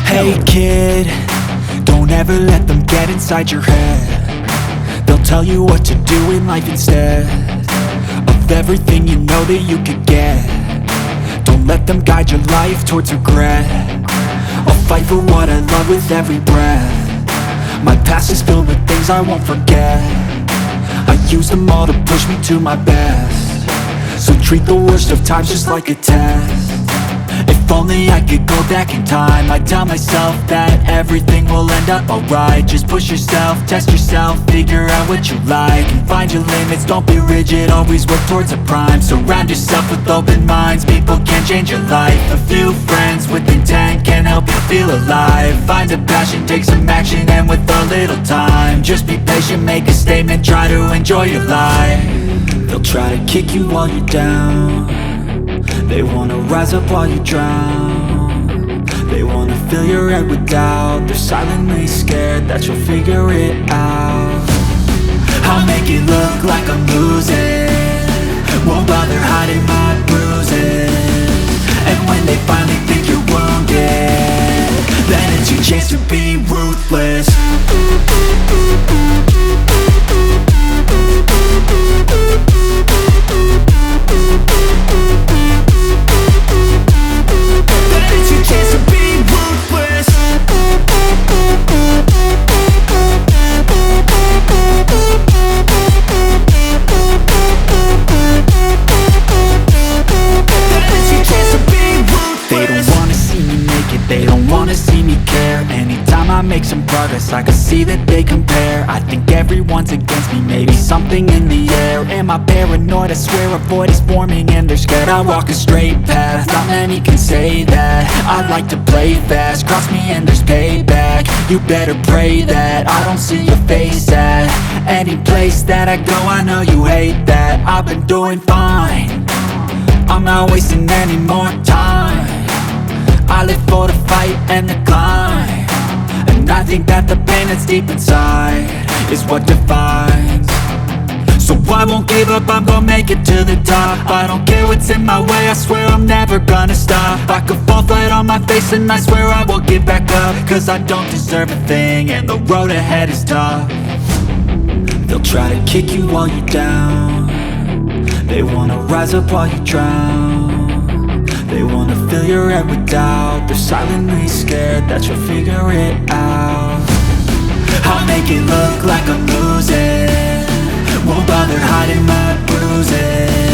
Hey kid, don't ever let them get inside your head. They'll tell you what to do in life instead of everything you know that you could get. Don't let them guide your life towards regret. I'll fight for what I love with every breath. My past is filled with things I won't forget. I use them all to push me to my best. So treat the worst of times just like a test. If only I could go back in time, I'd tell myself that everything will end up alright. Just push yourself, test yourself, figure out what you like, and find your limits, don't be rigid, always work towards a prime. Surround yourself with open minds, people can change your life. A few friends with intent can help you feel alive. Find a passion, take some action, and with a little time, just be patient, make a statement, try to enjoy your life. They'll try to kick you while you're down. They wanna rise up while you drown. They wanna fill your head with doubt. They're silently scared that you'll figure it out. I'll make it look like I'm losing, won't bother hiding my bruises. And when they finally think you're wounded, then it's your chance to be ruthless. They don't wanna see me care. Anytime I make some progress, I can see that they compare. I think everyone's against me, maybe something in the air. Am I paranoid? I swear a void is forming and they're scared I walk a straight path. Not many can say that. I like to play fast, cross me and there's payback. You better pray that I don't see your face at any place that I go. I know you hate that. I've been doing fine, I'm not wasting any more time. I live for the fight and the climb, and I think that the pain that's deep inside is what defines. So I won't give up, I'm gonna make it to the top. I don't care what's in my way, I swear I'm never gonna stop. I could fall flat on my face and I swear I will get back up, cause I don't deserve a thing and the road ahead is tough. They'll try to kick you while you're down. They wanna rise up while you drown. They wanna fill your head with doubt. They're silently scared that you'll figure it out. I'll make it look like I'm losing, won't bother hiding my bruises.